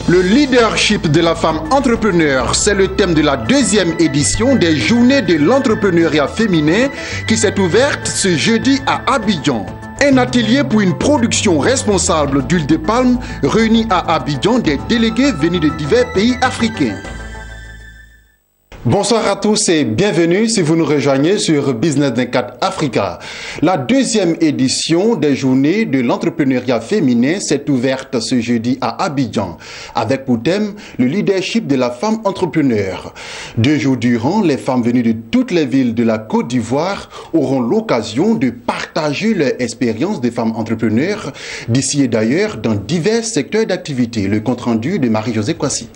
Le leadership de la femme entrepreneur, c'est le thème de la deuxième édition des Journées de l'entrepreneuriat féminin qui s'est ouverte ce jeudi à Abidjan. Un atelier pour une production responsable d'huile de palme réunit à Abidjan des délégués venus de divers pays africains. Bonsoir à tous et bienvenue si vous nous rejoignez sur Business 24 Africa. La deuxième édition des Journées de l'entrepreneuriat féminin s'est ouverte ce jeudi à Abidjan avec pour thème le leadership de la femme entrepreneur. 2 jours durant, les femmes venues de toutes les villes de la Côte d'Ivoire auront l'occasion de partager leur expérience de femmes entrepreneurs d'ici et d'ailleurs dans divers secteurs d'activité. Le compte-rendu de Marie-Josée Kwasi.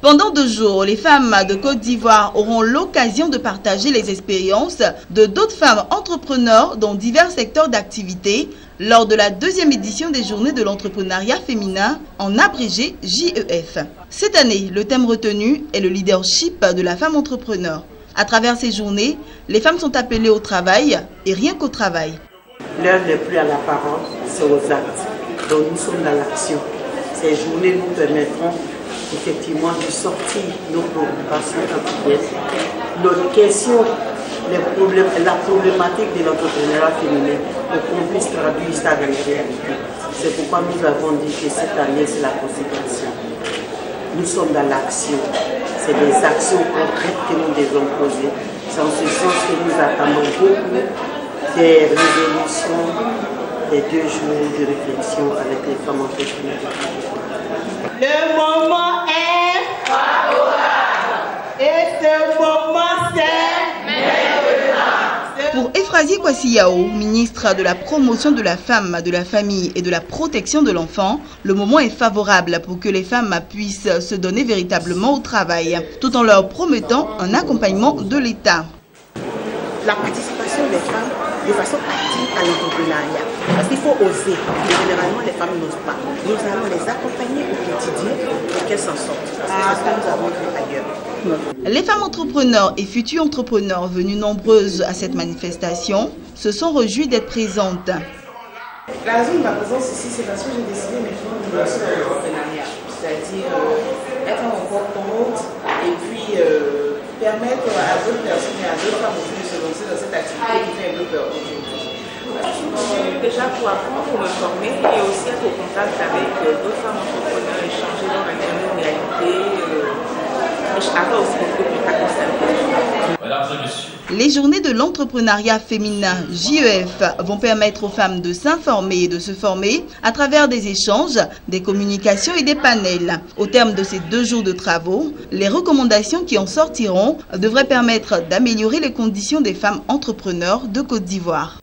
Pendant 2 jours, les femmes de Côte d'Ivoire auront l'occasion de partager les expériences de d'autres femmes entrepreneurs dans divers secteurs d'activité lors de la deuxième édition des Journées de l'entrepreneuriat féminin, en abrégé JEF. Cette année, le thème retenu est le leadership de la femme entrepreneur. À travers ces journées, les femmes sont appelées au travail et rien qu'au travail. L'heure n'est plus à la parole, c'est aux actes. Donc nous sommes dans l'action. Ces journées nous permettront effectivement de sortir nos préoccupations quotidiennes, nos questions, la problématique de l'entrepreneuriat féminin, pour qu'on puisse traduire ça dans les réalités. C'est pourquoi nous avons dit que cette année, c'est la consécration. Nous sommes dans l'action. C'est des actions concrètes que nous devons poser. C'est en ce sens que nous attendons beaucoup des résolutions des 2 jours de réflexion avec les femmes entrepreneurs. Le moment est favorable et ce moment c'est maintenant. Pour Efrazi Kwasi-Yao, ministre de la promotion de la femme, de la famille et de la protection de l'enfant, le moment est favorable pour que les femmes puissent se donner véritablement au travail, tout en leur promettant un accompagnement de l'État. La participation des femmes de façon active à l'entrepreneuriat. Parce qu'il faut oser. Généralement, les femmes n'osent pas. Nous allons les accompagner au quotidien pour qu'elles s'en sortent. C'est ce que nous avons vu ailleurs. Les femmes entrepreneurs et futurs entrepreneurs venues nombreuses à cette manifestation se sont réjouies d'être présentes. La raison de ma présence ici, c'est parce que j'ai décidé de faire une dimension de l'entrepreneuriat. C'est-à-dire être en porte et puis permettre à d'autres personnes et à d'autres femmes aussi de se lancer dans cette activité qui fait un peu peur aujourd'hui. Je suis venue déjà pour apprendre, pour me former et aussi être au contact avec d'autres femmes entrepreneurs, échanger leur réalité, avoir aussi beaucoup de contacts au. Les journées de l'entrepreneuriat féminin JEF vont permettre aux femmes de s'informer et de se former à travers des échanges, des communications et des panels. Au terme de ces 2 jours de travaux, les recommandations qui en sortiront devraient permettre d'améliorer les conditions des femmes entrepreneurs de Côte d'Ivoire.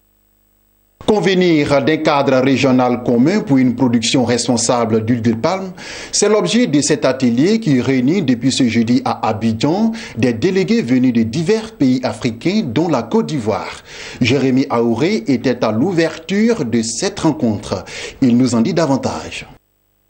Convenir d'un cadre régional commun pour une production responsable d'huile de palme, c'est l'objet de cet atelier qui réunit depuis ce jeudi à Abidjan des délégués venus de divers pays africains dont la Côte d'Ivoire. Jérémy Aouré était à l'ouverture de cette rencontre. Il nous en dit davantage.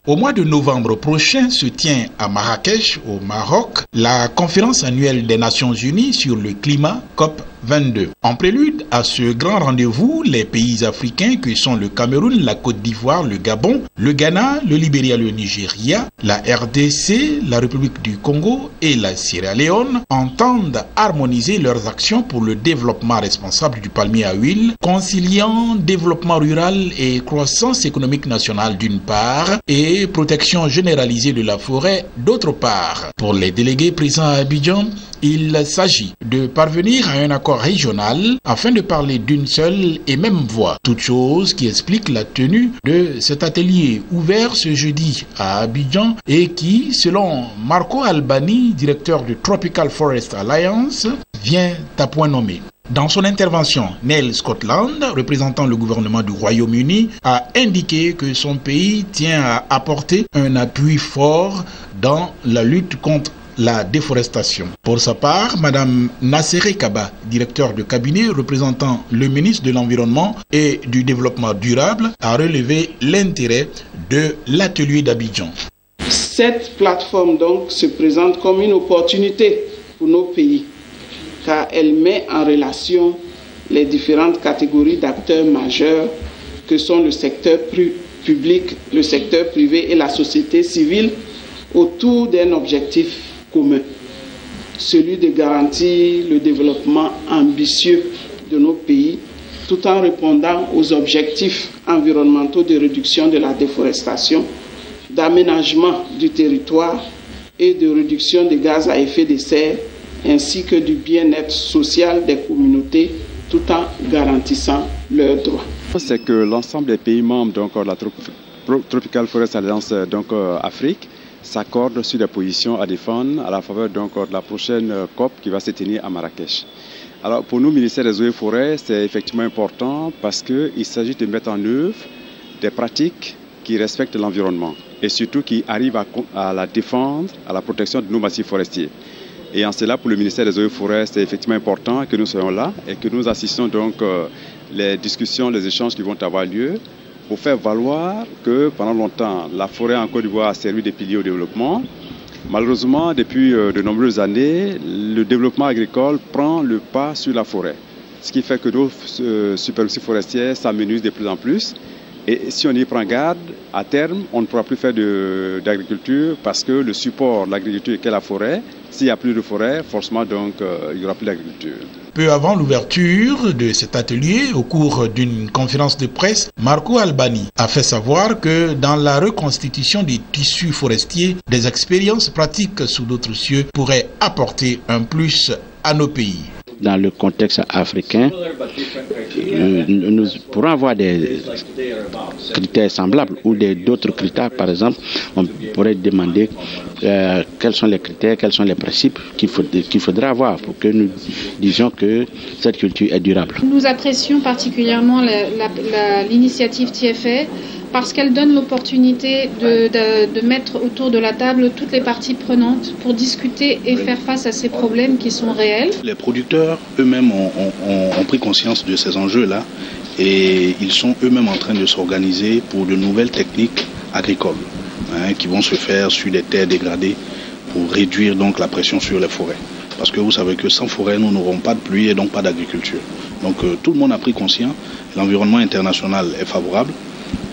Au mois de novembre prochain se tient à Marrakech, au Maroc, la conférence annuelle des Nations Unies sur le climat COP22. En prélude à ce grand rendez-vous, les pays africains que sont le Cameroun, la Côte d'Ivoire, le Gabon, le Ghana, le Libéria, le Nigeria, la RDC, la République du Congo et la Sierra Leone entendent harmoniser leurs actions pour le développement responsable du palmier à huile, conciliant développement rural et croissance économique nationale d'une part et protection généralisée de la forêt d'autre part. Pour les délégués présents à Abidjan, il s'agit de parvenir à un accord régional afin de parler d'une seule et même voix. Toute chose qui explique la tenue de cet atelier ouvert ce jeudi à Abidjan et qui, selon Marco Albani, directeur de Tropical Forest Alliance, vient à point nommé. Dans son intervention, Neil Scotland, représentant le gouvernement du Royaume-Uni, a indiqué que son pays tient à apporter un appui fort dans la lutte contre la déforestation. Pour sa part, Madame Nassere Kaba, directeur de cabinet représentant le ministre de l'Environnement et du Développement durable, a relevé l'intérêt de l'atelier d'Abidjan. Cette plateforme donc se présente comme une opportunité pour nos pays, car elle met en relation les différentes catégories d'acteurs majeurs que sont le secteur public, le secteur privé et la société civile autour d'un objectif commun, celui de garantir le développement ambitieux de nos pays, tout en répondant aux objectifs environnementaux de réduction de la déforestation, d'aménagement du territoire et de réduction des gaz à effet de serre, ainsi que du bien-être social des communautés, tout en garantissant leurs droits. C'est que l'ensemble des pays membres de la Tropical Forest Alliance Afrique s'accordent sur des positions à défendre à la faveur de la prochaine COP qui va se tenir à Marrakech. Alors pour nous, ministère des Eaux et Forêts, c'est effectivement important parce qu'il s'agit de mettre en œuvre des pratiques qui respectent l'environnement et surtout qui arrivent à la défense, à la protection de nos massifs forestiers. Et en cela, pour le ministère des Eaux et Forêts, c'est effectivement important que nous soyons là et que nous assistions donc les discussions, les échanges qui vont avoir lieu pour faire valoir que pendant longtemps, la forêt en Côte d'Ivoire a servi de pilier au développement. Malheureusement, depuis de nombreuses années, le développement agricole prend le pas sur la forêt. Ce qui fait que nos superficies forestières s'amenuisent de plus en plus. Et si on y prend garde, à terme, on ne pourra plus faire d'agriculture parce que le support de l'agriculture qu'est la forêt, s'il n'y a plus de forêt, forcément donc il n'y aura plus d'agriculture. Peu avant l'ouverture de cet atelier, au cours d'une conférence de presse, Marco Albani a fait savoir que dans la reconstitution des tissus forestiers, des expériences pratiques sous d'autres cieux pourraient apporter un plus à nos pays. Dans le contexte africain, nous pourrons avoir des critères semblables ou d'autres critères. Par exemple, on pourrait demander quels sont les critères, quels sont les principes qu'il faudra avoir pour que nous disions que cette culture est durable. Nous apprécions particulièrement l'initiative TFA parce qu'elle donne l'opportunité de mettre autour de la table toutes les parties prenantes pour discuter et faire face à ces problèmes qui sont réels. Les producteurs eux-mêmes ont pris conscience de ces enjeux-là et ils sont eux-mêmes en train de s'organiser pour de nouvelles techniques agricoles qui vont se faire sur des terres dégradées pour réduire donc la pression sur les forêts. Parce que vous savez que sans forêt, nous n'aurons pas de pluie et donc pas d'agriculture. Donc tout le monde a pris conscience, l'environnement international est favorable.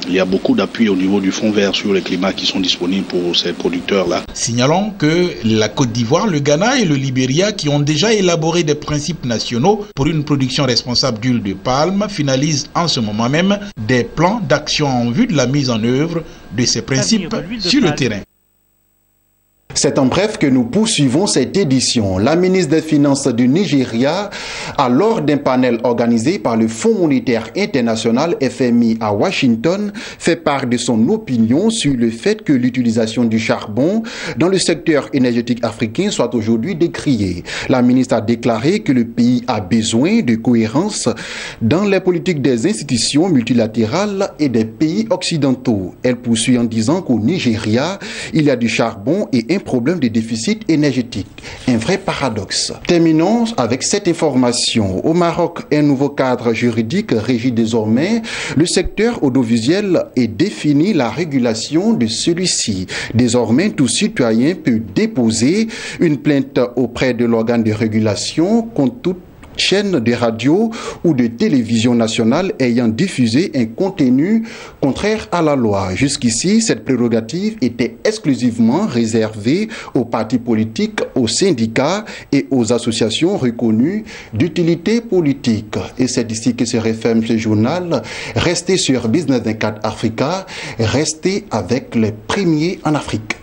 Il y a beaucoup d'appui au niveau du Fonds vert sur le climat qui sont disponibles pour ces producteurs-là. Signalons que la Côte d'Ivoire, le Ghana et le Libéria, qui ont déjà élaboré des principes nationaux pour une production responsable d'huile de palme, finalisent en ce moment même des plans d'action en vue de la mise en œuvre de ces principes sur le terrain. C'est en bref que nous poursuivons cette édition. La ministre des Finances du Nigeria, lors d'un panel organisé par le Fonds monétaire international FMI à Washington, fait part de son opinion sur le fait que l'utilisation du charbon dans le secteur énergétique africain soit aujourd'hui décriée. La ministre a déclaré que le pays a besoin de cohérence dans les politiques des institutions multilatérales et des pays occidentaux. Elle poursuit en disant qu'au Nigeria, il y a du charbon et un problème de déficit énergétique. Un vrai paradoxe. Terminons avec cette information. Au Maroc, un nouveau cadre juridique régit désormais le secteur audiovisuel et définit la régulation de celui-ci. Désormais, tout citoyen peut déposer une plainte auprès de l'organe de régulation contre toute chaîne de radio ou de télévision nationale ayant diffusé un contenu contraire à la loi. Jusqu'ici, cette prérogative était exclusivement réservée aux partis politiques, aux syndicats et aux associations reconnues d'utilité politique. Et c'est ici que se referme ce journal. Restez sur Business 24 Africa, restez avec les premiers en Afrique.